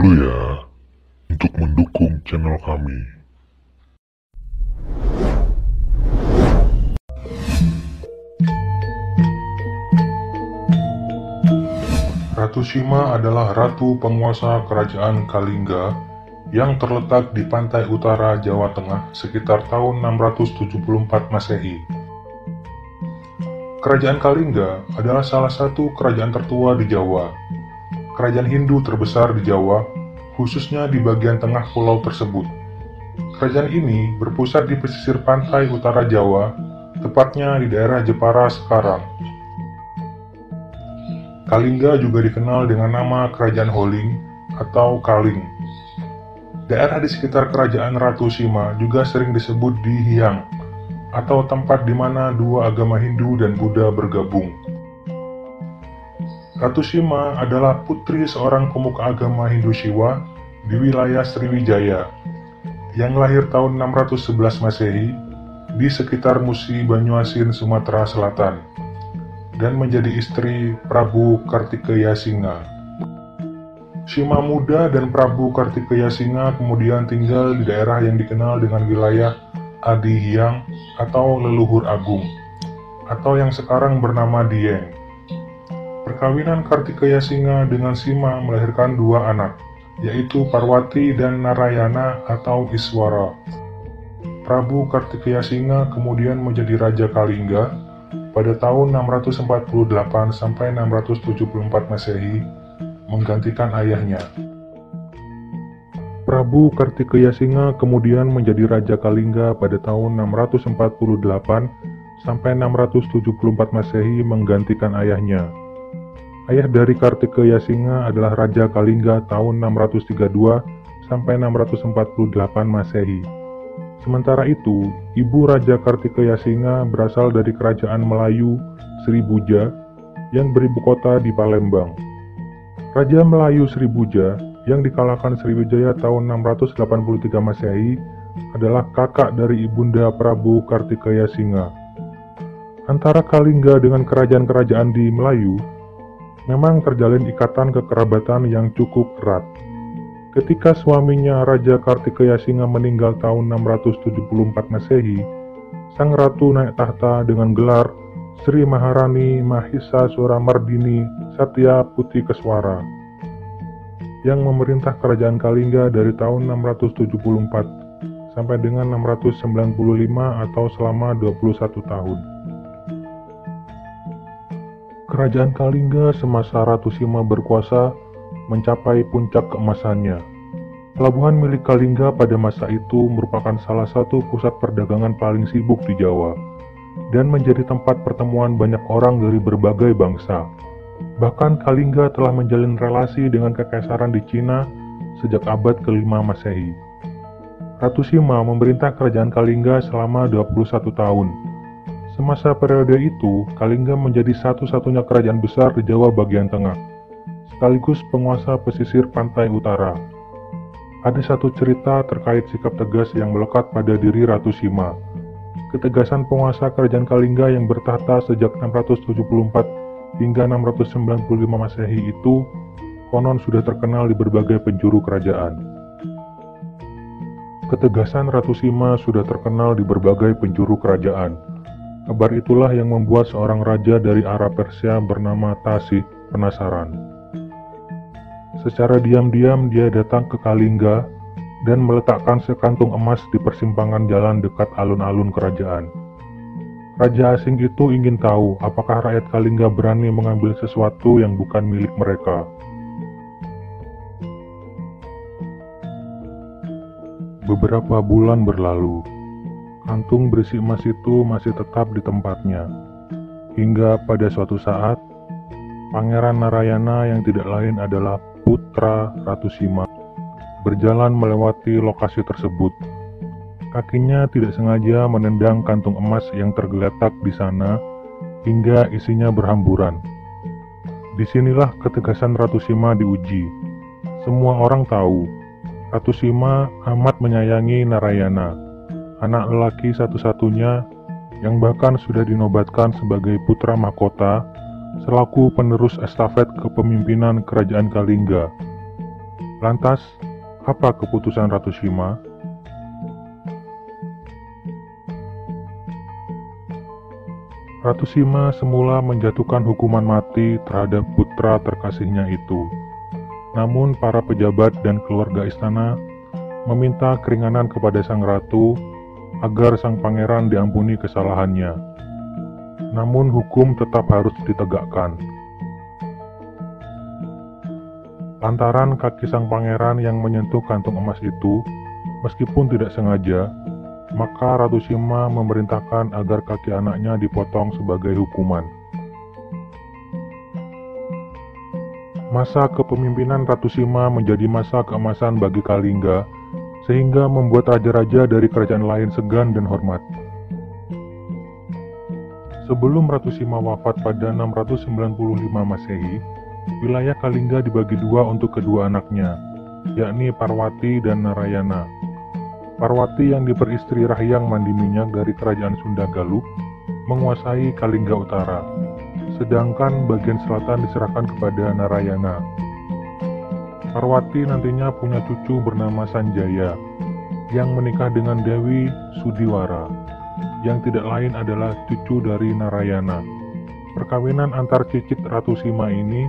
dulu ya untuk mendukung channel kami. Ratu Sima adalah ratu penguasa kerajaan Kalingga yang terletak di pantai utara Jawa Tengah sekitar tahun 674 Masehi. Kerajaan Kalingga adalah salah satu kerajaan tertua di Jawa. Kerajaan Hindu terbesar di Jawa, khususnya di bagian tengah pulau tersebut. Kerajaan ini berpusat di pesisir pantai utara Jawa, tepatnya di daerah Jepara sekarang. Kalingga juga dikenal dengan nama Kerajaan Holing atau Kaling. Daerah di sekitar kerajaan Ratu Sima juga sering disebut Dihiang, atau tempat di mana dua agama Hindu dan Buddha bergabung. Ratu Sima adalah putri seorang pemuka agama Hindu Siwa di wilayah Sriwijaya, yang lahir tahun 611 Masehi di sekitar Musi Banyuasin, Sumatera Selatan, dan menjadi istri Prabu Kartikeya Singa. Sima muda dan Prabu Kartikeya Singa kemudian tinggal di daerah yang dikenal dengan wilayah Adihiang atau Leluhur Agung, atau yang sekarang bernama Dieng. Perkawinan Kartikeya Singa dengan Sima melahirkan dua anak, yaitu Parwati dan Narayana atau Iswara. Prabu Kartikeya Singa kemudian menjadi Raja Kalingga pada tahun 648 sampai 674 Masehi, menggantikan ayahnya. Prabu Kartikeya Singa kemudian menjadi Raja Kalingga pada tahun 648 sampai 674 Masehi, menggantikan ayahnya. Ayah dari Kartikeya Singa adalah Raja Kalingga tahun 632 sampai 648 Masehi. Sementara itu, ibu Raja Kartikeya Singa berasal dari kerajaan Melayu Sribuja yang beribu kota di Palembang. Raja Melayu Sribuja yang dikalahkan Sriwijaya tahun 683 Masehi adalah kakak dari ibunda Prabu Kartikeya Singa. Antara Kalingga dengan kerajaan-kerajaan di Melayu memang terjalin ikatan kekerabatan yang cukup erat. Ketika suaminya Raja Kartikeya Singa meninggal tahun 674 Masehi, sang ratu naik tahta dengan gelar Sri Maharani Mahisa Suramardini Satya Putri Keswara, yang memerintah kerajaan Kalingga dari tahun 674 sampai dengan 695 atau selama 21 tahun. Kerajaan Kalingga semasa Ratu Sima berkuasa mencapai puncak keemasannya. Pelabuhan milik Kalingga pada masa itu merupakan salah satu pusat perdagangan paling sibuk di Jawa, dan menjadi tempat pertemuan banyak orang dari berbagai bangsa. Bahkan Kalingga telah menjalin relasi dengan kekaisaran di Cina sejak abad ke-5 Masehi. Ratu Sima memerintah kerajaan Kalingga selama 21 tahun. Semasa periode itu, Kalingga menjadi satu-satunya kerajaan besar di Jawa bagian tengah, sekaligus penguasa pesisir pantai utara. Ada satu cerita terkait sikap tegas yang melekat pada diri Ratu Sima. Ketegasan penguasa kerajaan Kalingga yang bertahta sejak 674 hingga 695 Masehi itu konon sudah terkenal di berbagai penjuru kerajaan. Ketegasan Ratu Sima sudah terkenal di berbagai penjuru kerajaan. Kabar itulah yang membuat seorang raja dari Arab Persia bernama Tasih penasaran. Secara diam-diam dia datang ke Kalingga dan meletakkan sekantung emas di persimpangan jalan dekat alun-alun kerajaan. Raja asing itu ingin tahu apakah rakyat Kalingga berani mengambil sesuatu yang bukan milik mereka. Beberapa bulan berlalu, kantung berisi emas itu masih tetap di tempatnya, hingga pada suatu saat, Pangeran Narayana yang tidak lain adalah putra Ratu Sima berjalan melewati lokasi tersebut. Kakinya tidak sengaja menendang kantung emas yang tergeletak di sana hingga isinya berhamburan. Disinilah ketegasan Ratu Sima diuji. Semua orang tahu, Ratu Sima amat menyayangi Narayana, anak lelaki satu-satunya yang bahkan sudah dinobatkan sebagai putra mahkota selaku penerus estafet kepemimpinan kerajaan Kalingga. Lantas, apa keputusan Ratu Sima? Ratu Sima semula menjatuhkan hukuman mati terhadap putra terkasihnya itu. Namun para pejabat dan keluarga istana meminta keringanan kepada sang ratu agar sang pangeran diampuni kesalahannya. Namun hukum tetap harus ditegakkan. Lantaran kaki sang pangeran yang menyentuh kantung emas itu, meskipun tidak sengaja, maka Ratu Sima memerintahkan agar kaki anaknya dipotong sebagai hukuman. Masa kepemimpinan Ratu Sima menjadi masa keemasan bagi Kalingga, sehingga membuat raja-raja dari kerajaan lain segan dan hormat. Sebelum Ratu Sima wafat pada 695 Masehi, wilayah Kalingga dibagi dua untuk kedua anaknya, yakni Parwati dan Narayana. Parwati yang diperistri Rahyang Mandi Minyak dari kerajaan Sunda Galuh menguasai Kalingga Utara, sedangkan bagian selatan diserahkan kepada Narayana. Parwati nantinya punya cucu bernama Sanjaya, yang menikah dengan Dewi Sudiwara, yang tidak lain adalah cucu dari Narayana. Perkawinan antar cicit Ratu Sima ini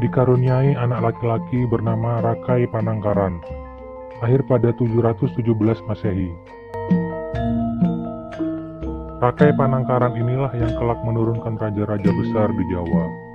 dikaruniai anak laki-laki bernama Rakai Panangkaran, lahir pada 717 Masehi. Rakai Panangkaran inilah yang kelak menurunkan raja-raja besar di Jawa.